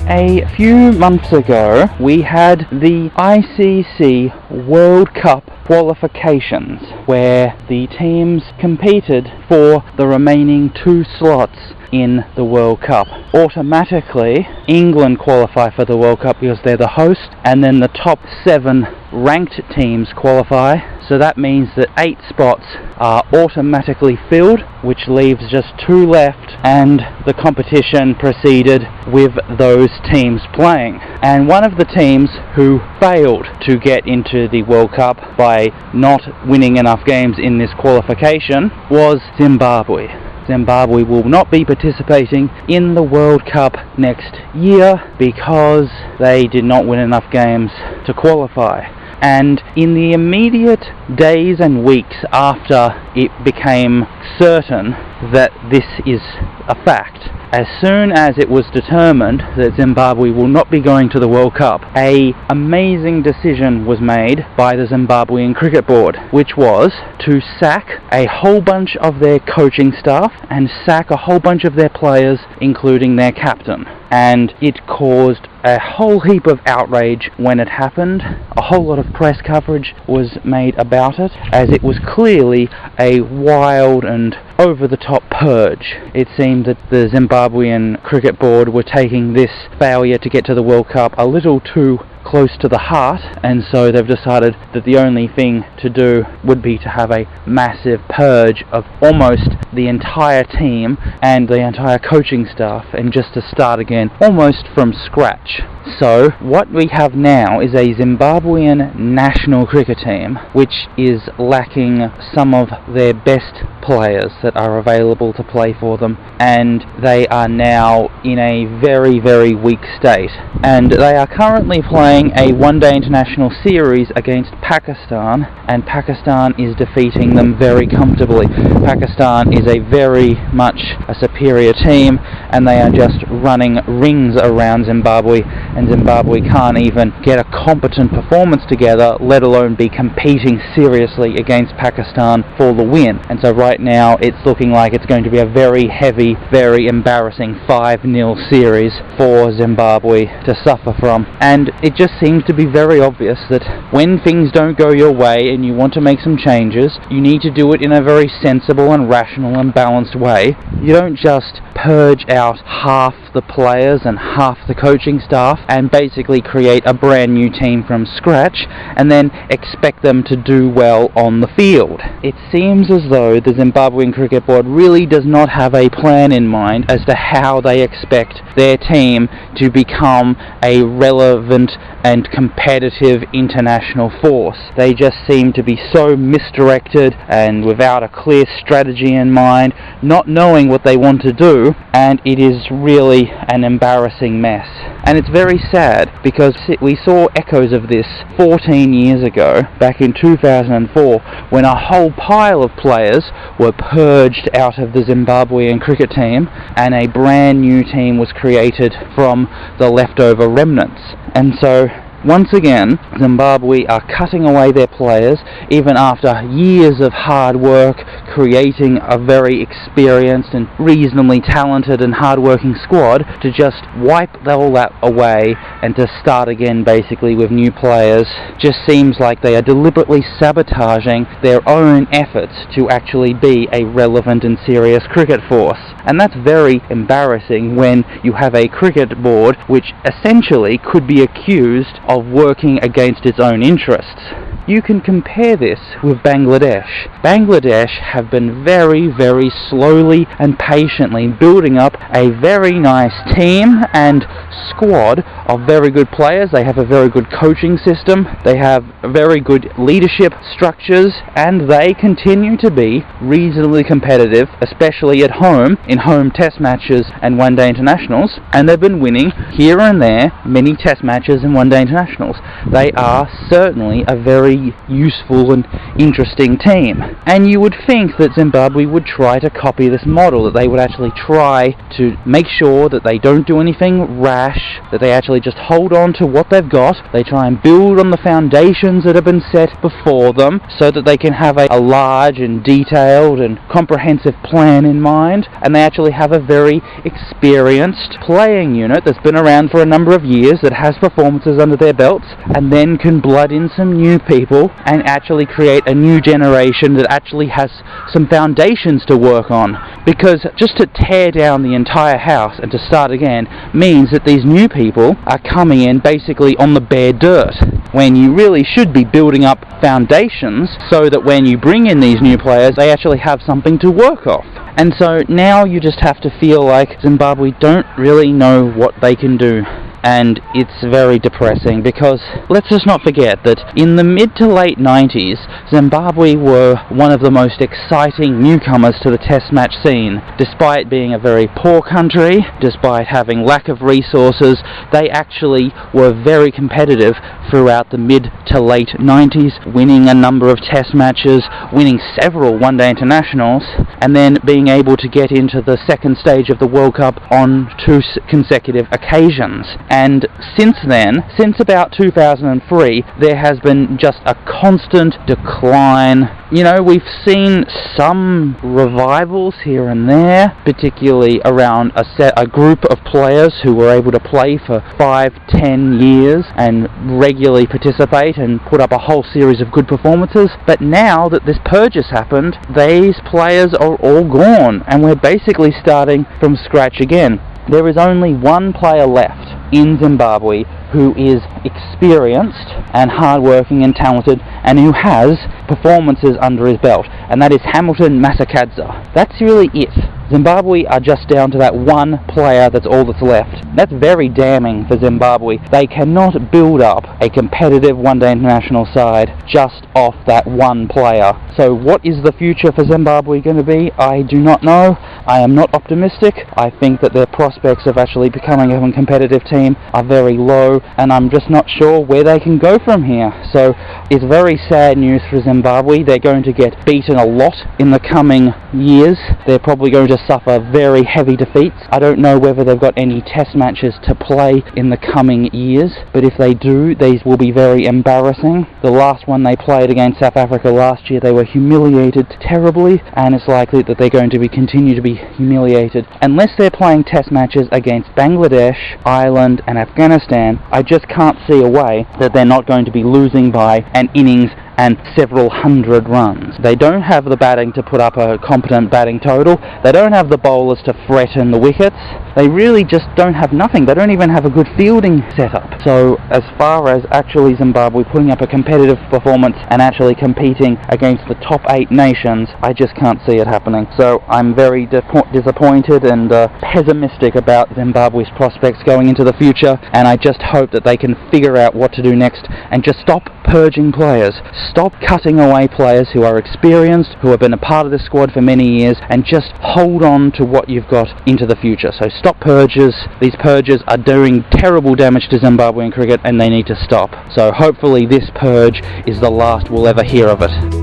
A few months ago, we had the ICC World Cup qualifications, where the teams competed for the remaining 2 slots in the World Cup. Automatically, England qualify for the World Cup because they're the host, and then the top 7 ranked teams qualify. So that means that 8 spots are automatically filled, which leaves just 2 left, and the competition proceeded with those teams playing. And one of the teams who failed to get into the World Cup by not winning enough games in this qualification was Zimbabwe. Zimbabwe will not be participating in the World Cup next year because they did not win enough games to qualify. And in the immediate days and weeks after it became certain that this is a fact, as soon as it was determined that Zimbabwe will not be going to the World Cup, an amazing decision was made by the Zimbabwean Cricket Board, which was to sack a whole bunch of their coaching staff and sack a whole bunch of their players, including their captain. And it caused a whole heap of outrage when it happened. A whole lot of press coverage was made about it, as it was clearly a wild and over-the-top purge. It seemed that the Zimbabwean Cricket Board were taking this failure to get to the World Cup a little too close to the heart, and so they've decided that the only thing to do would be to have a massive purge of almost the entire team and the entire coaching staff, and just to start again almost from scratch. So what we have now is a Zimbabwean national cricket team which is lacking some of their best players that are available to play for them, and they are now in a very, very weak state. And they are currently playing a one-day international series against Pakistan, and Pakistan is defeating them very comfortably. Pakistan is a very much a superior team, and they are just running rings around Zimbabwe, and Zimbabwe can't even get a competent performance together, let alone be competing seriously against Pakistan for the win. And so right now it's looking like it's going to be a very heavy, very embarrassing 5-0 series for Zimbabwe to suffer from. And it just seems to be very obvious that when things don't go your way and you want to make some changes, you need to do it in a very sensible and rational and balanced way. You don't just purge out half the players and half the coaching staff and basically create a brand new team from scratch and then expect them to do well on the field. It seems as though the Zimbabwean Cricket Board really does not have a plan in mind as to how they expect their team to become a relevant and competitive international force. They just seem to be so misdirected and without a clear strategy in mind, not knowing what they want to do, and it is really an embarrassing mess. And it's very sad because we saw echoes of this 14 years ago, back in 2004, when a whole pile of players were purged out of the Zimbabwean cricket team and a brand new team was created from the leftover remnants. And so once again, Zimbabwe are cutting away their players, even after years of hard work, creating a very experienced and reasonably talented and hard-working squad, to just wipe all that away and to start again basically with new players. Just seems like they are deliberately sabotaging their own efforts to actually be a relevant and serious cricket force. And that's very embarrassing when you have a cricket board which essentially could be accused of working against its own interests. You can compare this with Bangladesh. Bangladesh have been very, very slowly and patiently building up a very nice team and squad of very good players. They have a very good coaching system, they have very good leadership structures, and they continue to be reasonably competitive, especially at home, in home test matches and one-day internationals, and they've been winning here and there many test matches and one-day internationals. They are certainly a very very useful and interesting team. And you would think that Zimbabwe would try to copy this model, that they would actually try to make sure that they don't do anything rash, that they actually just hold on to what they've got, they try and build on the foundations that have been set before them, so that they can have a large and detailed and comprehensive plan in mind, and they actually have a very experienced playing unit that's been around for a number of years, that has performances under their belts, and then can blood in some new people and actually create a new generation that actually has some foundations to work on. Because just to tear down the entire house and to start again means that these new people are coming in basically on the bare dirt, when you really should be building up foundations so that when you bring in these new players, they actually have something to work off. And so now you just have to feel like Zimbabwe don't really know what they can do. And it's very depressing, because let's just not forget that in the mid to late 90s, Zimbabwe were one of the most exciting newcomers to the test match scene. Despite being a very poor country, despite having lack of resources, they actually were very competitive throughout the mid to late 90s, winning a number of test matches, winning several one-day internationals, and then being able to get into the second stage of the World Cup on 2 consecutive occasions. And since then, since about 2003, there has been just a constant decline. You know, we've seen some revivals here and there, particularly around a group of players who were able to play for 5-10 years and regularly participate and put up a whole series of good performances. But now that this purge has happened, these players are all gone, and we're basically starting from scratch again. There is only one player left in Zimbabwe who is experienced and hardworking and talented, and who has performances under his belt, and that is Hamilton Masakadza. That's really it. Zimbabwe are just down to that one player, that's all that's left. That's very damning for Zimbabwe. They cannot build up a competitive one-day international side just off that one player. So what is the future for Zimbabwe going to be? I do not know. I am not optimistic. I think that their prospects of actually becoming a competitive team are very low, and I'm just not sure where they can go from here. So it's very sad news for Zimbabwe. They're going to get beaten a lot in the coming years. They're probably going to suffer very heavy defeats. I don't know whether they've got any test matches to play in the coming years, but if they do, these will be very embarrassing. The last one they played against South Africa last year, they were humiliated terribly, and it's likely that they're going to continue to be humiliated. Unless they're playing test matches against Bangladesh, Ireland and Afghanistan, I just can't see a way that they're not going to be losing by an innings and several hundred runs. They don't have the batting to put up a competent batting total. They don't have the bowlers to threaten the wickets. They really just don't have nothing. They don't even have a good fielding setup. So as far as actually Zimbabwe putting up a competitive performance and actually competing against the top 8 nations, I just can't see it happening. So I'm very disappointed and pessimistic about Zimbabwe's prospects going into the future, and I just hope that they can figure out what to do next and just stop purging players. Stop cutting away players who are experienced, who have been a part of the squad for many years, and just hold on to what you've got into the future. So stop purges. These purges are doing terrible damage to Zimbabwean cricket, and they need to stop. So hopefully this purge is the last we'll ever hear of it.